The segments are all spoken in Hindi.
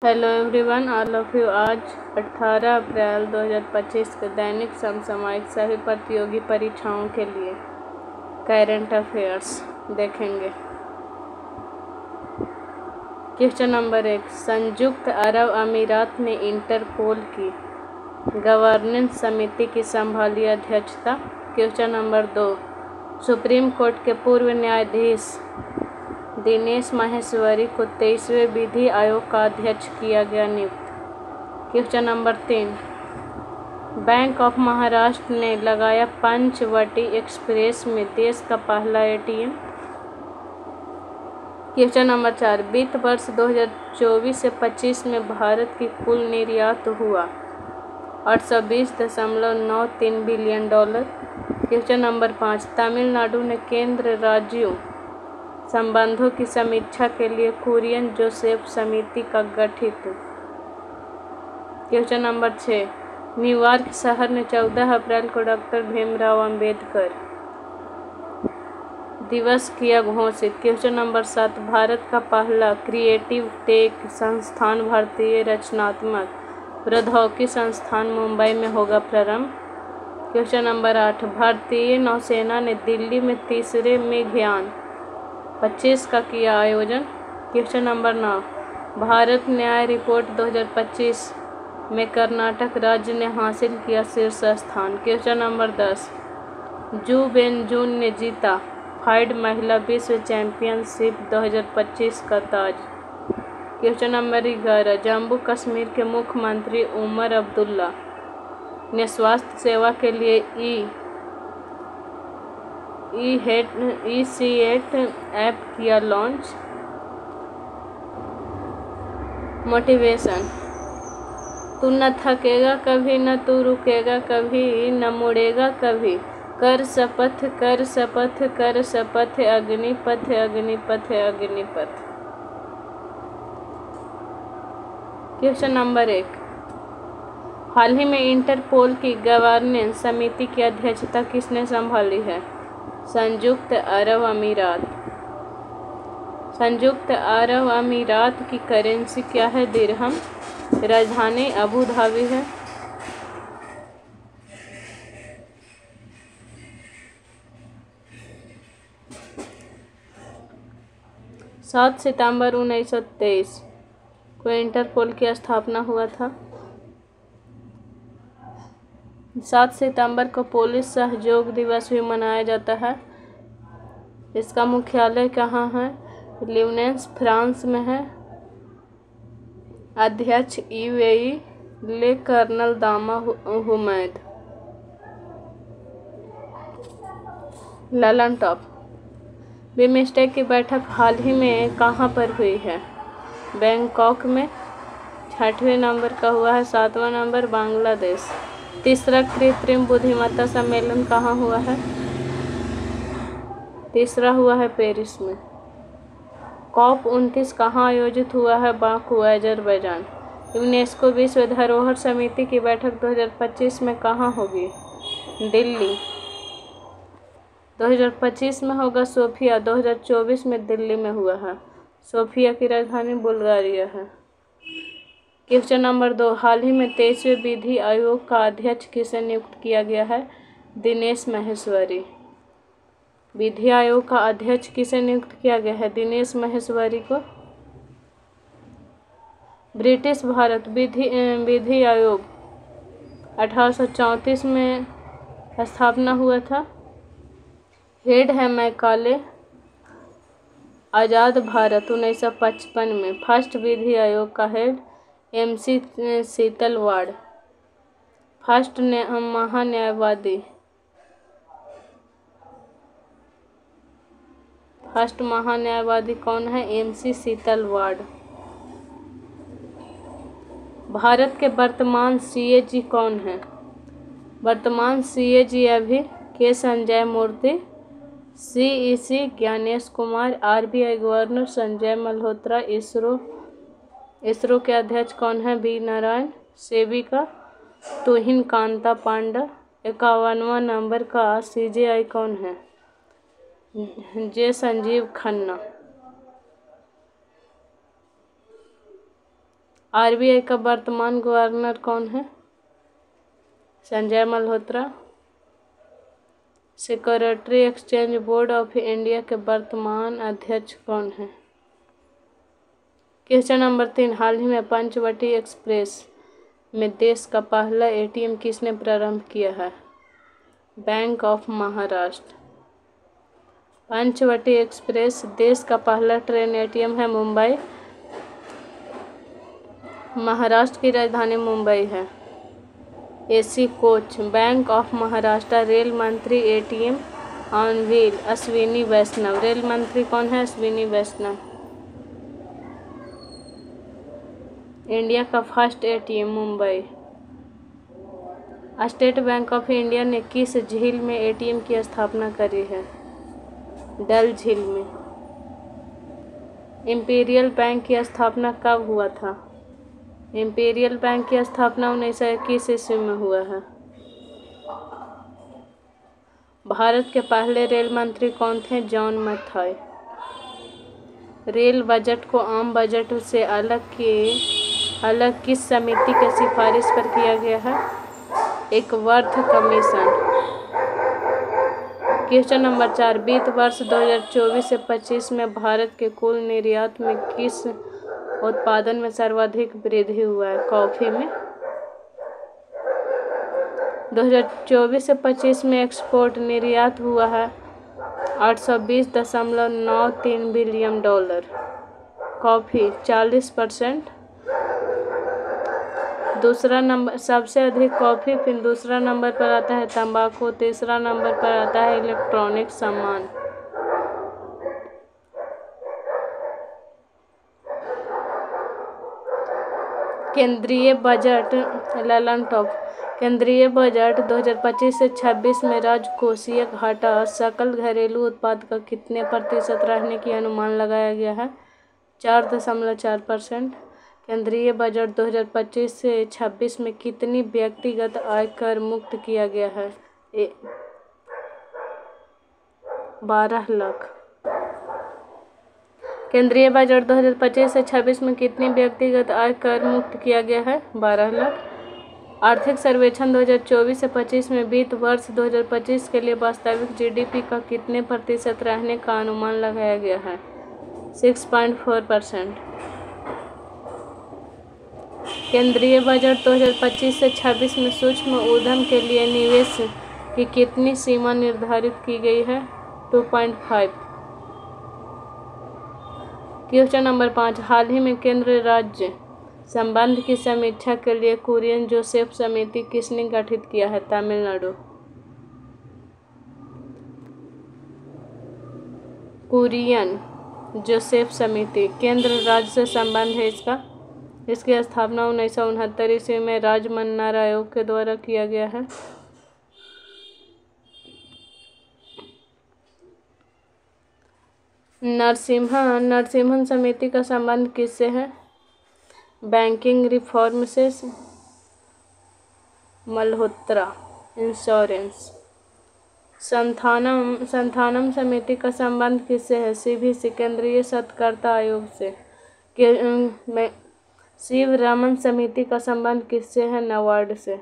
Hello everyone, all of you. आज 18 अप्रैल 2025 के दैनिक समसामयिक सभी प्रतियोगी परीक्षाओं के लिए करंट अफेयर्स देखेंगे। क्वेश्चन नंबर 1, संयुक्त अरब अमीरात ने इंटरपोल की गवर्नेंस समिति की संभाली अध्यक्षता। क्वेश्चन नंबर 2, सुप्रीम कोर्ट के पूर्व न्यायाधीश दिनेश माहेश्वरी को 23वें विधि आयोग का अध्यक्ष किया गया नियुक्त। Question number 3, bank of Maharashtra ने लगाया पंचवटी एक्सप्रेस में देश का पहला एटीएम। क्वेश्चन नंबर 4, वित्त वर्ष 2024 से 25 में भारत की कुल निर्यात हुआ $820.93 बिलियन। क्वेश्चन नंबर 5, तमिलनाडु ने केंद्र राज्यों संबंधों की समीक्षा के लिए कुरियन जोसेफ समिति का गठित। क्वेश्चन नंबर 6, न्यूयॉर्क शहर ने 14 अप्रैल को डॉक्टर भीमराव अंबेडकर दिवस किया घोषित। क्वेश्चन नंबर 7, भारत का पहला क्रिएटिव टेक संस्थान भारतीय रचनात्मक प्रौद्योगिकी संस्थान मुंबई में होगा प्रारंभ। क्वेश्चन नंबर 8, भारतीय नौसेना ने दिल्ली में तीसरे मेघयान 25 का किया आयोजन। क्वेश्चन नंबर 9, भारत न्याय रिपोर्ट 2025 में कर्नाटक राज्य ने हासिल किया शीर्ष स्थान। क्वेश्चन नंबर 10, जू बेंजून ने जीता फाइड महिला विश्व चैंपियनशिप 2025 का ताज। क्वेश्चन नंबर 11, जम्मू कश्मीर के मुख्यमंत्री उमर अब्दुल्ला ने स्वास्थ्य सेवा के लिए ई-सीएट ऐप किया लॉन्च। मोटिवेशन, तू न थकेगा कभी, न तू रुकेगा कभी, न मुड़ेगा कभी, कर शपथ कर शपथ कर शपथ, अग्निपथ अग्निपथ अग्निपथ। क्वेश्चन नंबर 1, हाल ही में इंटरपोल की गवर्नेंस समिति की अध्यक्षता किसने संभाली है? संयुक्त अरब अमीरात। संयुक्त अरब अमीरात की करेंसी क्या है? दिरहम। राजधानी अबू धाबी है। सात सितंबर 1923 को इंटरपोल की स्थापना हुआ था। 7 सितंबर को पुलिस सहयोग दिवस भी मनाया जाता है। इसका मुख्यालय कहाँ है? ल्यूनेंस, फ्रांस में है। अध्यक्ष ईवेई ले कर्नल दामा हुमैद। ललन टॉप, बिमस्टेक की बैठक हाल ही में कहाँ पर हुई है? बैंकॉक में। 6वें नंबर का हुआ है। 7वां नंबर बांग्लादेश। तीसरा कृत्रिम बुद्धिमत्ता सम्मेलन कहाँ हुआ है? तीसरा हुआ है पेरिस में। COP29 कहाँ आयोजित हुआ है? Baku, Azerbaijan. यूनेस्को विश्व धरोहर समिति की बैठक 2025 में कहाँ होगी? दिल्ली। 2025 में होगा सोफिया, 2024 में दिल्ली में हुआ है। सोफिया की राजधानी बुल्गारिया है। क्वेश्चन नंबर 2, हाल ही में 23वें विधि आयोग का अध्यक्ष किसे नियुक्त किया गया है? दिनेश माहेश्वरी। विधि आयोग का अध्यक्ष किसे नियुक्त किया गया है? दिनेश माहेश्वरी को। ब्रिटिश भारत विधि आयोग 1834 में स्थापना हुआ था। हेड है मैकाले। आज़ाद भारत 1955 में। फर्स्ट विधि आयोग का हेड MC सीतलवाड़। फर्स्ट महान्यायवादी कौन है? MC सीतलवाड़। भारत के वर्तमान CAG कौन है? वर्तमान CAG अभी के Sanjay Murthy. CEC Gyanesh Kumar. RBI governor Sanjay Malhotra. ISRO के अध्यक्ष कौन है? V नारायण। सेबी का तुहिन कांता पांडा। 51वां नंबर का CJI कौन है? J संजीव खन्ना। आरबीआई का वर्तमान गवर्नर कौन है? Sanjay Malhotra. Security exchange board of India के वर्तमान अध्यक्ष कौन है? क्वेश्चन नंबर 3, हाल ही में पंचवटी एक्सप्रेस में देश का पहला एटीएम किसने प्रारंभ किया है? Bank of Maharashtra. Panchavati express देश का पहला ट्रेन एटीएम है मुंबई। महाराष्ट्र की राजधानी मुंबई है। AC coach Bank of Maharashtra रेल मंत्री ATM on wheel Ashwini Vaishnav. रेल मंत्री कौन है? अश्विनी वैष्णव। इंडिया का first ATM Mumbai. State Bank of India ने किस झील में एटीएम की स्थापना करी है? डल झील में। इंपीरियल बैंक की स्थापना कब हुआ था? इंपीरियल बैंक की स्थापना 1921 ईस्वी में हुआ है। भारत के पहले रेल मंत्री कौन थे? जॉन मथाई। रेल बजट को आम बजट से अलग किस समिति के सिफारिश पर किया गया है? एक वर्थ कमीशन। क्वेश्चन नंबर 4, वित्त वर्ष 2024 से 25 में भारत के कुल निर्यात में किस उत्पादन में सर्वाधिक वृद्धि हुआ है? कॉफी में। 2024 से 25 में एक्सपोर्ट निर्यात हुआ है $820.93 बिलियन। कॉफी 40%। दूसरा नंबर सबसे अधिक कॉफी, फिर दूसरा नंबर पर आता है तंबाकू, तीसरा नंबर पर आता है इलेक्ट्रॉनिक सामान। केंद्रीय बजट ललन टॉप। केंद्रीय बजट 2025 से 26 में राजकोषीय घाटा सकल घरेलू उत्पाद का कितने प्रतिशत रहने की अनुमान लगाया गया है? 4.4%। केंद्रीय बजट 2025 से 26 में कितनी व्यक्तिगत आय कर मुक्त किया गया है? 12 लाख। केंद्रीय बजट 2025 से 26 में कितनी व्यक्तिगत आय कर मुक्त किया गया है? 12 लाख। आर्थिक सर्वेक्षण 2024 से 25 में वित्त वर्ष 2025 के लिए वास्तविक जीडीपी का कितने प्रतिशत रहने का अनुमान लगाया गया है? 6.4%। केंद्रीय बजट 2025 से 26 में सूक्ष्म उद्यम के लिए निवेश की कितनी सीमा निर्धारित की गई है? 2.5। क्वेश्चन नंबर 5, हाल ही में केंद्र राज्य संबंध की समीक्षा के लिए कुरियन जोसेफ समिति किसने गठित किया है? तमिलनाडु। कुरियन जोसेफ समिति केंद्र राज्य से संबंध है इसकी स्थापना 1969 ईस्वी में राजमन्नार आयोग के द्वारा किया गया है। नरसिम्हन समिति का संबंध किससे है? बैंकिंग रिफॉर्म से। मल्होत्रा इंश्योरेंस। संथानम समिति का संबंध किससे है? सीबीसी केंद्रीय शोधकर्ता आयोग से। शिवरामन समिति का संबंध किससे है? नाबार्ड से।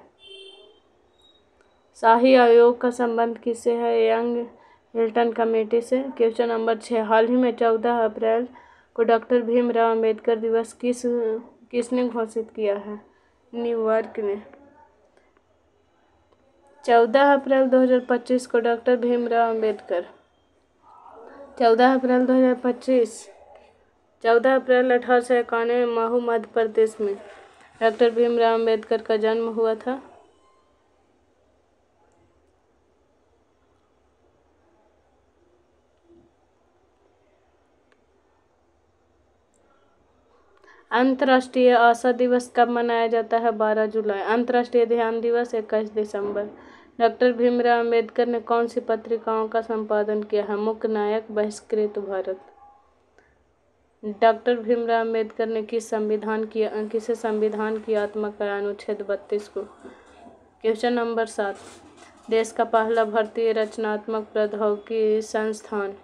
शाही आयोग का संबंध किससे है? यंग हिल्टन कमेटी से। क्वेश्चन नंबर 6, हाल ही में 14 अप्रैल को डॉक्टर भीमराव अंबेडकर दिवस किसने घोषित किया है? न्यूयॉर्क ने। 14 अप्रैल 2025 को डॉक्टर भीमराव अंबेडकर 14 अप्रैल 2025 14 अप्रैल 1891 में महू मध्य प्रदेश में डॉक्टर भीमराव अंबेडकर का जन्म हुआ था। अंतर्राष्ट्रीय आशा दिवस कब मनाया जाता है? 12 जुलाई। अंतर्राष्ट्रीय ध्यान दिवस 21 दिसंबर। डॉक्टर भीमराव अंबेडकर ने कौन सी पत्रिकाओं का संपादन किया है? मुख्य नायक, बहिष्कृत भारत। डॉक्टर भीमराव अंबेडकर ने किसे संविधान की आत्मा का अनुच्छेद 32 को। क्वेश्चन नंबर 7, देश का पहला भारतीय रचनात्मक प्रौद्योगिकी संस्थान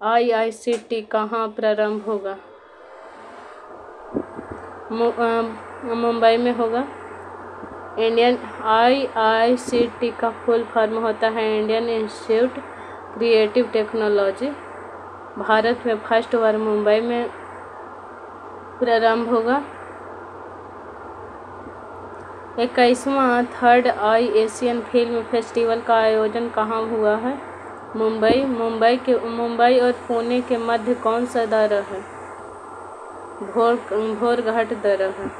IICT कहाँ प्रारंभ होगा? मुंबई में होगा। इंडियन IICT का फुल फॉर्म होता है Indian institute creative technology. Bharat में फर्स्ट बार मुंबई में प्रारंभ होगा। 21वां थर्ड आई एशियन फिल्म फेस्टिवल का आयोजन कहाँ हुआ है? मुंबई और पुणे के मध्य कौन सा दर्रा है? भोरघाट दर्रा है।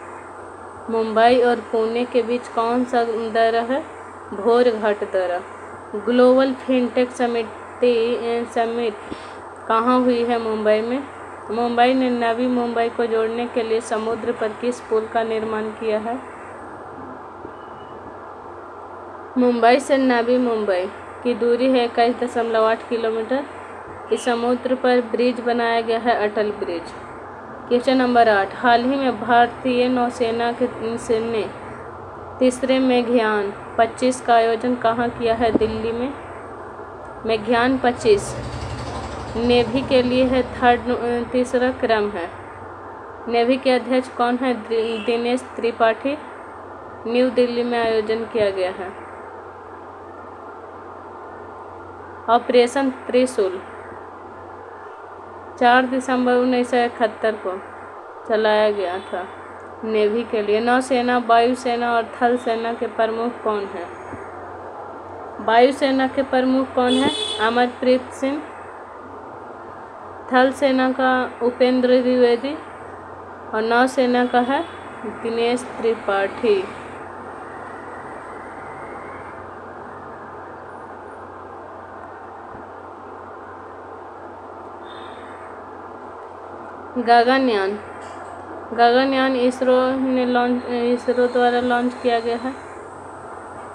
मुंबई और पुणे के बीच कौन सा दर्रा है? भोरघाट दर्रा। ग्लोबल फिनटेक समिट कहाँ हुई है? मुंबई में। मुंबई ने नवी मुंबई को जोड़ने के लिए समुद्र पर किस पुल का निर्माण किया है? मुंबई से नवी मुंबई की दूरी है 21.8 किलोमीटर। इस समुद्र पर ब्रिज बनाया गया है, अटल ब्रिज। क्वेश्चन नंबर 8, हाल ही में भारतीय नौसेना ने तीसरे मेघयान 25 का आयोजन कहाँ किया है? दिल्ली में। मेघयान 25 नेवी के लिए है तीसरा क्रम है। नेवी के अध्यक्ष कौन है? दिनेश त्रिपाठी। न्यू दिल्ली में आयोजन किया गया है। ऑपरेशन त्रिशूल 4 दिसंबर 1971 को चलाया गया था नेवी के लिए। नौसेना, वायुसेना और थल सेना के प्रमुख कौन हैं? वायुसेना के प्रमुख कौन है? अमरप्रीत सिंह। थल सेना का उपेंद्र द्विवेदी और नौसेना का है दिनेश त्रिपाठी। गगनयान इसरो द्वारा लॉन्च किया गया है।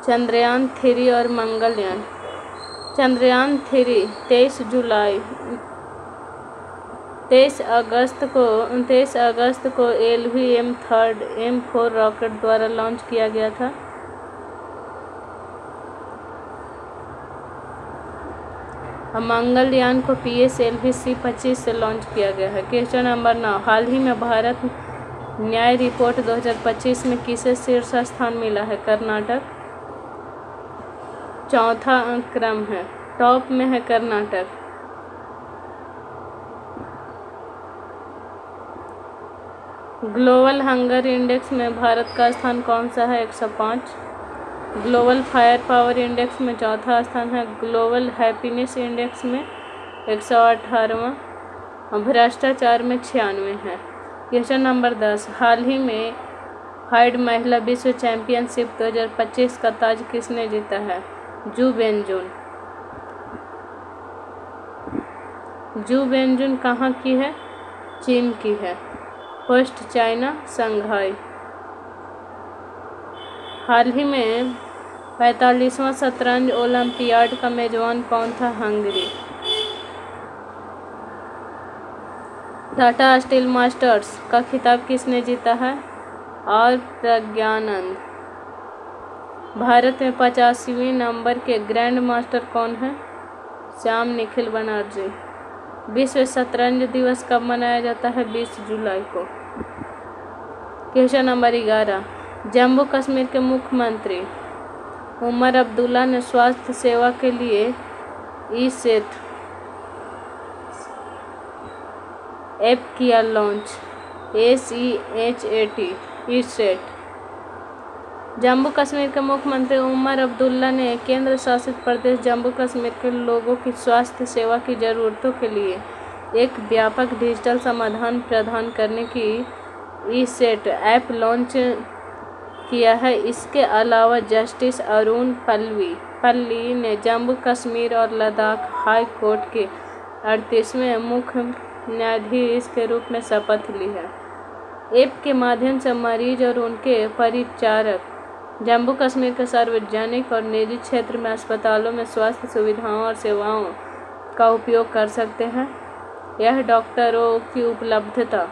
चंद्रयान 3 और मंगलयान। चंद्रयान 3 23 अगस्त को LVM-3 रॉकेट द्वारा लॉन्च किया गया था। मंगलयान को PSLV-C-25 से लॉन्च किया गया है। क्वेश्चन नंबर 9, हाल ही में भारत न्याय रिपोर्ट 2025 में किसे शीर्ष स्थान मिला है? कर्नाटक। चौथा क्रम है, टॉप में है कर्नाटक। ग्लोबल हंगर इंडेक्स में भारत का स्थान कौन सा है? 105। ग्लोबल फायर पावर इंडेक्स में चौथा स्थान है। ग्लोबल हैप्पीनेस इंडेक्स में 118वां। भ्रष्टाचार में 96 है। क्वेश्चन नंबर 10, हाल ही में हाइड महिला विश्व चैंपियनशिप 2025 का ताज किसने जीता है? जू वेनजुन कहाँ की है? चीन की है। फर्स्ट चाइना संघाई। हाल ही में 45वां शतरंज ओलंपियाड का मेजबान कौन था? हंगरी। टाटा स्टील मास्टर्स का खिताब किसने जीता है? और प्रज्ञानंद। भारत में 85वें नंबर के ग्रैंड मास्टर कौन है? श्याम निखिल बनर्जी। विश्व शतरंज दिवस कब मनाया जाता है? 20 जुलाई को। क्वेश्चन नंबर 11, जम्मू कश्मीर के मुख्यमंत्री उमर अब्दुल्ला ने स्वास्थ्य सेवा के लिए ई-सेट ऐप किया लॉन्च। SEHAT ई-सेट। जम्मू कश्मीर के मुख्यमंत्री उमर अब्दुल्ला ने केंद्र शासित प्रदेश जम्मू कश्मीर के लोगों की स्वास्थ्य सेवा की ज़रूरतों के लिए एक व्यापक डिजिटल समाधान प्रदान करने की ई-सेट ऐप लॉन्च किया है। इसके अलावा जस्टिस अरुण पल्ली ने जम्मू कश्मीर और लद्दाख हाई कोर्ट के 38वें मुख्य न्यायाधीश के रूप में शपथ ली है। ऐप के माध्यम से मरीज और उनके परिचारक जम्मू कश्मीर के सार्वजनिक और निजी क्षेत्र में अस्पतालों में स्वास्थ्य सुविधाओं और सेवाओं का उपयोग कर सकते हैं। यह डॉक्टरों की उपलब्धता,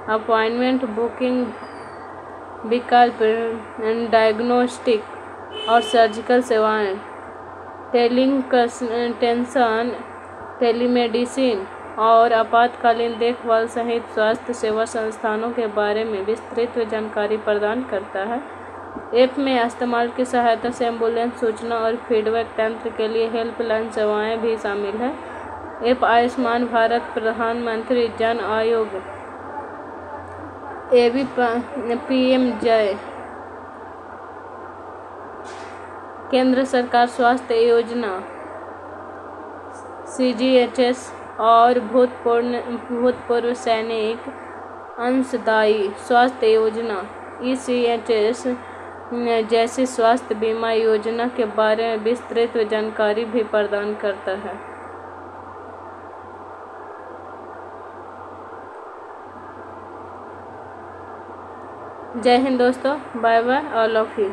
अपॉइंटमेंट बुकिंग, विकल्प, डायग्नोस्टिक और सर्जिकल सेवाएं, टेलीकंसल्टेशन, टेलीमेडिसिन और आपातकालीन देखभाल सहित स्वास्थ्य सेवा संस्थानों के बारे में विस्तृत जानकारी प्रदान करता है। ऐप में इस्तेमाल की सहायता से एम्बुलेंस सूचना और फीडबैक तंत्र के लिए हेल्पलाइन सेवाएं भी शामिल हैं। ऐप आयुष्मान भारत प्रधानमंत्री जन आरोग्य पीएमजय केंद्र सरकार स्वास्थ्य योजना सीजीएचएस और भूतपूर्व सैनिक अंशदायी स्वास्थ्य योजना ईसीएचएस जैसी स्वास्थ्य बीमा योजना के बारे में विस्तृत जानकारी भी प्रदान करता है। जय हिंद दोस्तों, bye bye all of you.